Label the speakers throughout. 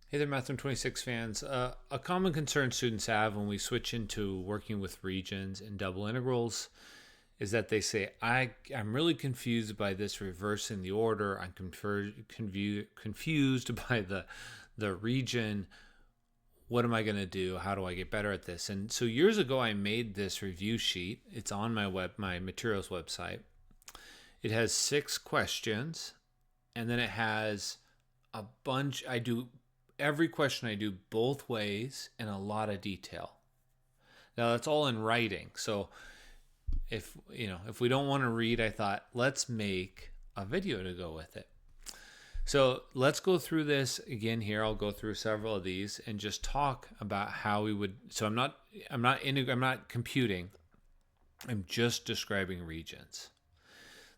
Speaker 1: Hey there, Math26 fans. A common concern students have when we switch into working with regions and double integrals is that they say, I'm really confused by this reversing the order. I'm confused by the region. What am I going to do? How do I get better at this? And so years ago, I made this review sheet. It's on my materials website. It has 6 questions, and then it has a bunch. I do every question I do both ways in a lot of detail. Now that's all in writing. So if we don't want to read, I thought let's make a video to go with it. So let's go through this again here. I'll go through several of these and just talk about how we would. So I'm not computing. I'm just describing regions.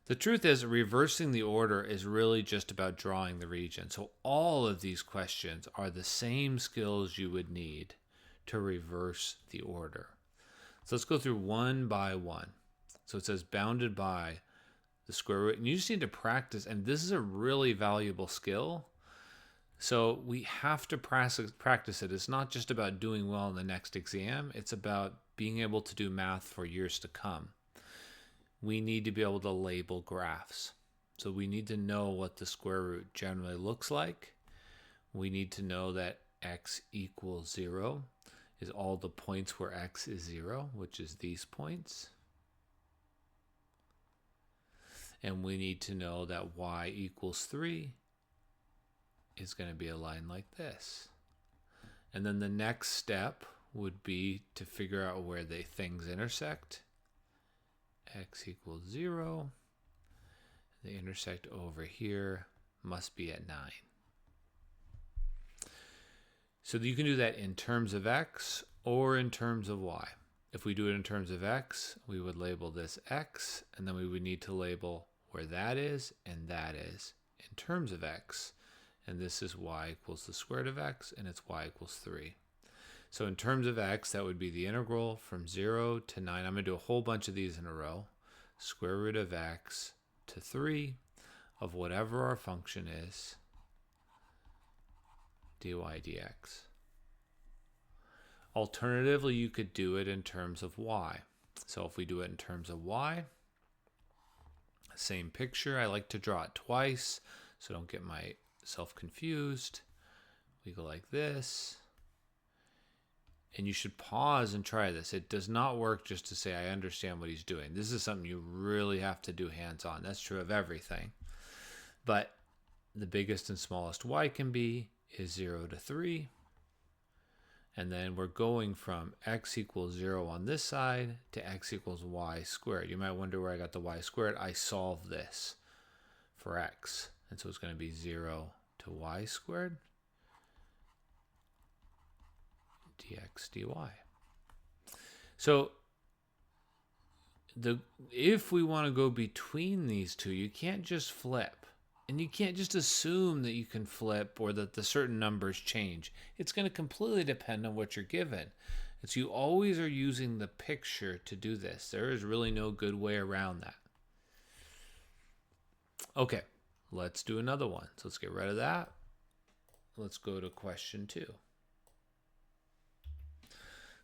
Speaker 1: The truth is, reversing the order is really just about drawing the region. So all of these questions are the same skills you would need to reverse the order. So let's go through one by one. So it says bounded by the square root. And you just need to practice. And this is a really valuable skill. So we have to practice it. It's not just about doing well in the next exam. It's about being able to do math for years to come. We need to be able to label graphs. So we need to know what the square root generally looks like. We need to know that x equals 0 is all the points where x is 0, which is these points. And we need to know that y equals 3 is going to be a line like this. And then the next step would be to figure out where the things intersect. X equals 0. The intersect over here must be at 9. So you can do that in terms of x or in terms of y. If we do it in terms of x, we would label this x, and then we would need to label where that is and that is in terms of x. And this is y equals the square root of x, and it's y equals 3. So in terms of x, that would be the integral from 0 to 9. I'm going to do a whole bunch of these in a row. Square root of x to 3 of whatever our function is, dy dx. Alternatively, you could do it in terms of y. So if we do it in terms of y, same picture. I like to draw it twice so don't get myself confused. We go like this. And you should pause and try this. It does not work just to say, I understand what he's doing. This is something you really have to do hands-on. That's true of everything. But the biggest and smallest y can be is 0 to 3. And then we're going from x equals 0 on this side to x equals y squared. You might wonder where I got the y squared. I solved this for x. And so it's going to be 0 to y squared. Dx dy. So if we want to go between these two, you can't just flip. And you can't just assume that you can flip or that the certain numbers change. It's going to completely depend on what you're given. It's you always are using the picture to do this. There is really no good way around that. Okay, let's do another one. So let's get rid of that. Let's go to question 2.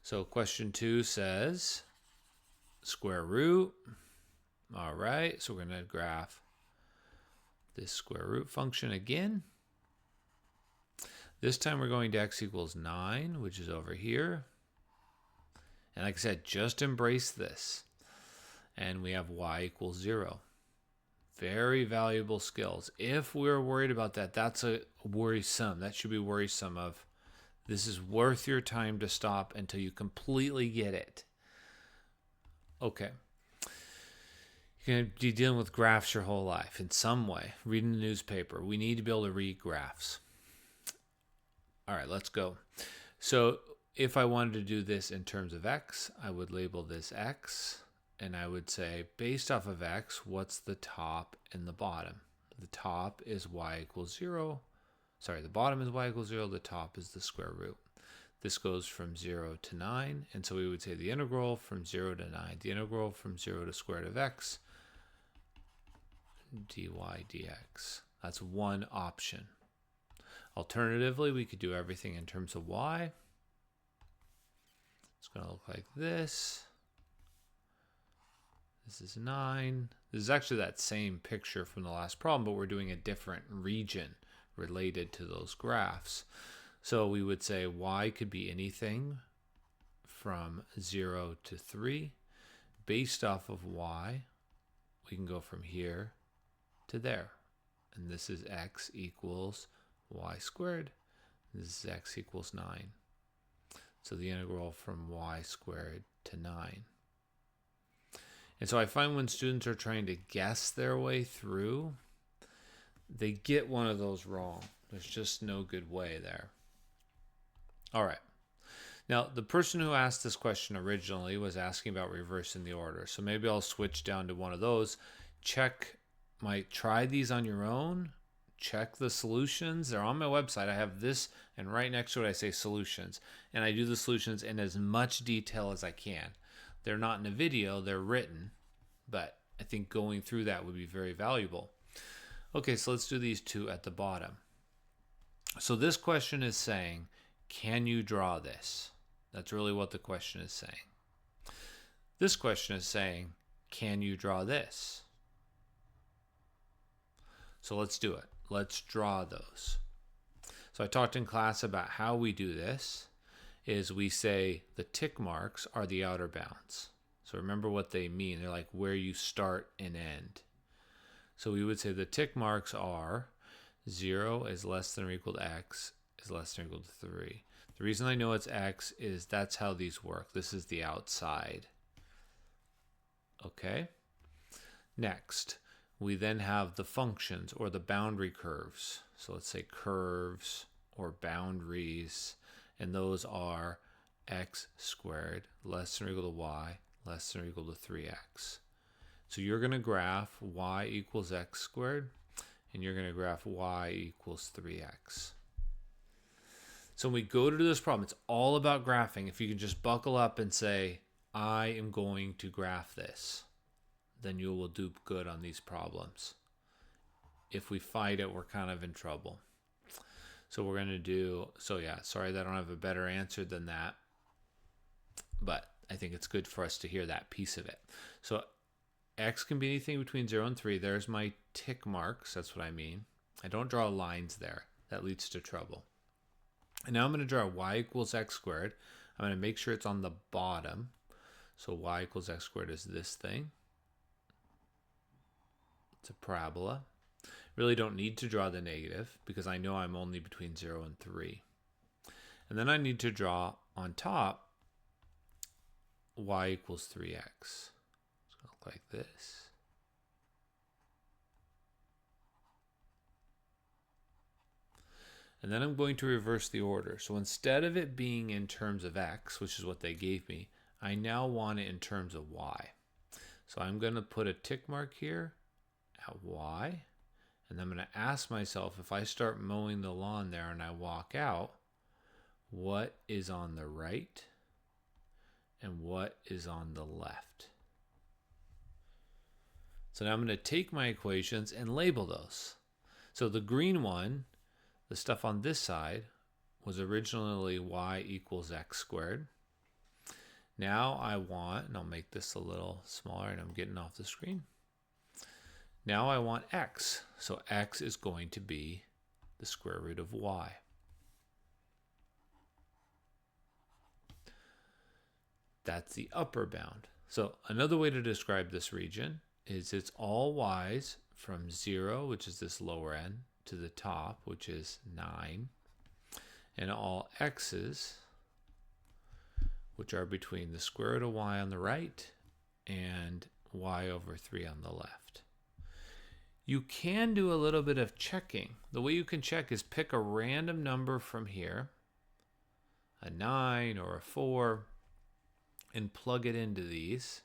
Speaker 1: So question 2 says square root. All right, so we're going to graph this square root function again. This time we're going to x equals 9, which is over here. And like I said, just embrace this. And we have y equals 0. Very valuable skills. If we're worried about that, that's a worrisome. That should be worrisome of this is worth your time to stop until you completely get it. Okay. You're going to be dealing with graphs your whole life in some way. Reading the newspaper. We need to be able to read graphs. All right, let's go. So if I wanted to do this in terms of x, I would label this x. And I would say, based off of x, what's the top and the bottom? The top is y equals 0. Sorry, the bottom is y equals 0. The top is the square root. This goes from 0 to 9. And so we would say the integral from 0 to 9. The integral from 0 to square root of x dy dx. That's one option. Alternatively, we could do everything in terms of y. It's going to look like this. This is 9. This is actually that same picture from the last problem, but we're doing a different region related to those graphs. So we would say y could be anything from 0 to 3. Based off of y, we can go from here to there. And this is x equals y squared. This is x equals 9. So the integral from y squared to 9. And so I find when students are trying to guess their way through, they get one of those wrong. There's just no good way there. All right. Now, the person who asked this question originally was asking about reversing the order. So maybe I'll switch down to one of those. Try these on your own. Check the solutions. They're on my website. I have this, and right next to it I say solutions. And I do the solutions in as much detail as I can. They're not in a video, they're written. But I think going through that would be very valuable. Okay, so let's do these two at the bottom. So this question is saying, can you draw this? That's really what the question is saying. This question is saying, can you draw this? So let's do it. Let's draw those. So I talked in class about how we do this is we say the tick marks are the outer bounds. So remember what they mean. They're like where you start and end. So we would say the tick marks are 0 is less than or equal to x is less than or equal to 3. The reason I know it's x is that's how these work. This is the outside. Okay? Next, we then have the functions or the boundary curves. So let's say curves or boundaries, and those are x squared less than or equal to y less than or equal to 3x. So you're going to graph y equals x squared, and you're going to graph y equals 3x. So when we go to do this problem, it's all about graphing. If you can just buckle up and say, I am going to graph this, then you will do good on these problems. If we fight it, we're kind of in trouble. So we're going to do, sorry that I don't have a better answer than that, but I think it's good for us to hear that piece of it. So x can be anything between 0 and 3. There's my tick marks. That's what I mean. I don't draw lines there. That leads to trouble. And now I'm going to draw y equals x squared. I'm going to make sure it's on the bottom. So y equals x squared is this thing. It's a parabola. Really don't need to draw the negative because I know I'm only between 0 and 3. And then I need to draw on top y equals 3x. It's going to look like this. And then I'm going to reverse the order. So instead of it being in terms of x, which is what they gave me, I now want it in terms of y. So I'm going to put a tick mark here at y. And I'm going to ask myself, if I start mowing the lawn there and I walk out, what is on the right and what is on the left? So now I'm going to take my equations and label those. So the green one, the stuff on this side, was originally y equals x squared. Now I want, and I'll make this a little smaller and I'm getting off the screen. Now I want x. So x is going to be the square root of y. That's the upper bound. So another way to describe this region is it's all y's from 0, which is this lower end, to the top, which is 9, and all x's, which are between the square root of y on the right and y over 3 on the left. You can do a little bit of checking. The way you can check is pick a random number from here, a 9 or a 4, and plug it into these.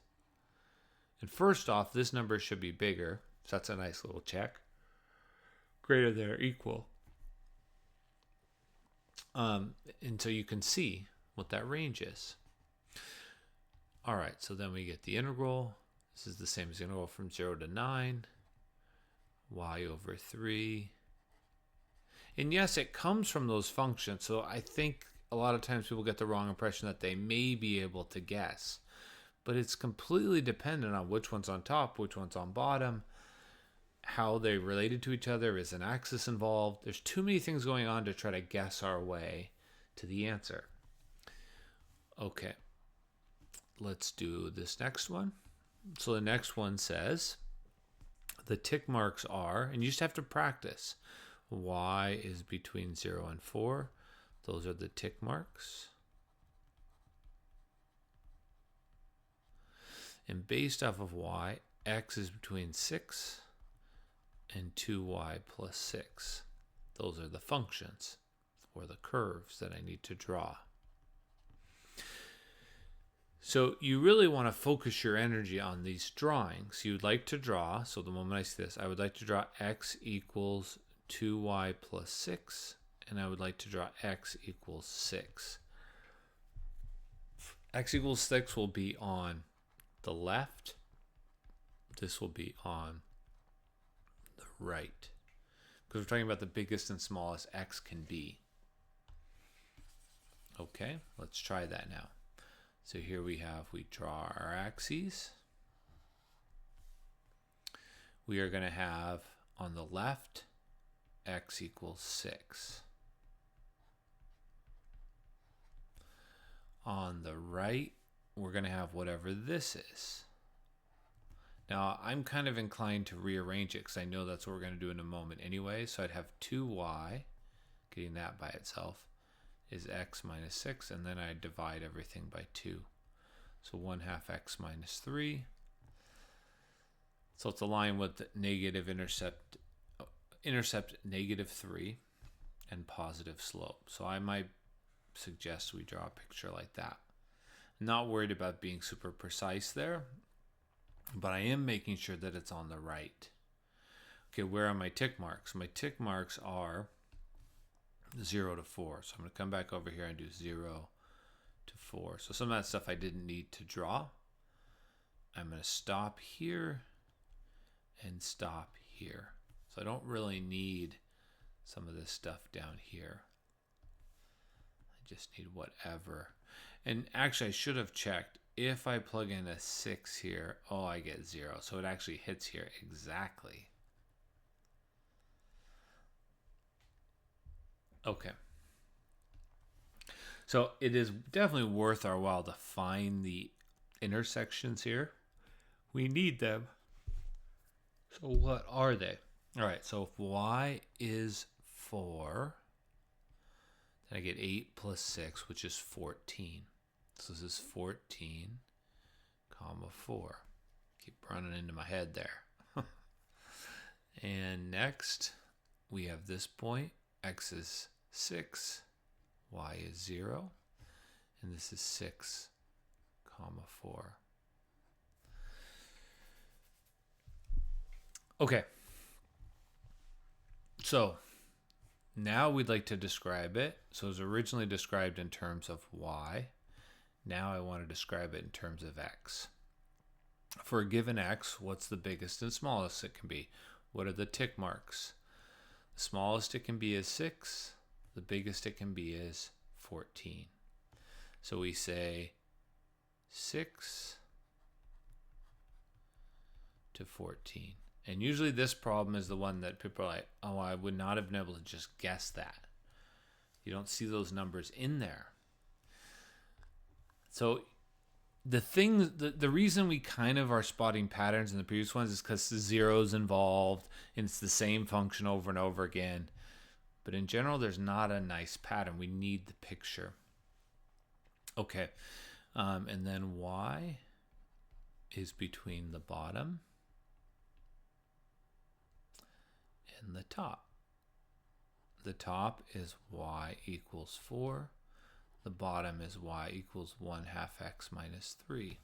Speaker 1: And first off, this number should be bigger, so that's a nice little check. Greater than or equal. And so you can see what that range is. All right, so then we get the integral. This is the same as the integral from 0 to 9. Y over 3. And yes, it comes from those functions. So I think a lot of times people get the wrong impression that they may be able to guess. But it's completely dependent on which one's on top, which one's on bottom, how they related to each other, is an axis involved. There's too many things going on to try to guess our way to the answer. Okay, let's do this next one. So the next one says, the tick marks are, and you just have to practice, y is between 0 and 4. Those are the tick marks. And based off of y, x is between 6 and 2y plus 6. Those are the functions or the curves that I need to draw. So you really want to focus your energy on these drawings. You'd like to draw, so the moment I see this, I would like to draw x equals 2y plus 6, and I would like to draw x equals 6. X equals 6 will be on the left. This will be on the right, because we're talking about the biggest and smallest x can be. Okay, let's try that now. So here we draw our axes. We are going to have on the left x equals 6. On the right, we're going to have whatever this is. Now, I'm kind of inclined to rearrange it because I know that's what we're going to do in a moment anyway. So I'd have 2y, getting that by itself, is x minus 6, and then I divide everything by 2. So 1/2 x minus 3. So it's a line with negative intercept negative 3 and positive slope. So I might suggest we draw a picture like that. Not worried about being super precise there, but I am making sure that it's on the right. Okay, where are my tick marks? My tick marks are 0 to 4. So I'm going to come back over here and do 0 to 4. So some of that stuff I didn't need to draw. I'm going to stop here and stop here. So I don't really need some of this stuff down here. I just need whatever. And actually, I should have checked. If I plug in a 6 here, oh, I get 0. So it actually hits here exactly. Okay. So it is definitely worth our while to find the intersections here. We need them. So what are they? All right, so if y is 4, then I get 8 plus 6, which is 14. So this is 14, comma 4. Keep running into my head there. And next, we have this point. X is 6, y is 0, and this is 6, comma 4. Okay. So now we'd like to describe it. So it was originally described in terms of y. Now I want to describe it in terms of x. For a given x, what's the biggest and smallest it can be? What are the tick marks? The smallest it can be is 6. The biggest it can be is 14. So we say 6 to 14. And usually this problem is the one that people are like, oh, I would not have been able to just guess that. You don't see those numbers in there. So the reason we kind of are spotting patterns in the previous ones is because the zero's involved and it's the same function over and over again. But in general, there's not a nice pattern. We need the picture. Okay. And then y is between the bottom and the top. The top is y equals 4. The bottom is y equals 1/2 x minus 3.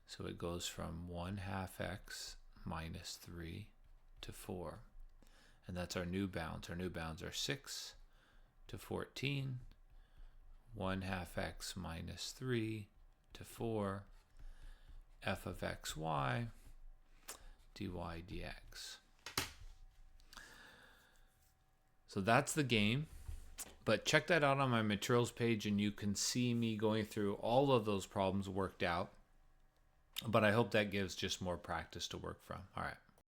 Speaker 1: So it goes from 1/2 x minus 3 to 4. And that's our new bounds. Our new bounds are 6 to 14, 1/2 x minus 3 to 4, f of xy, dy dx. So that's the game. But check that out on my materials page and you can see me going through all of those problems worked out. But I hope that gives just more practice to work from. All right.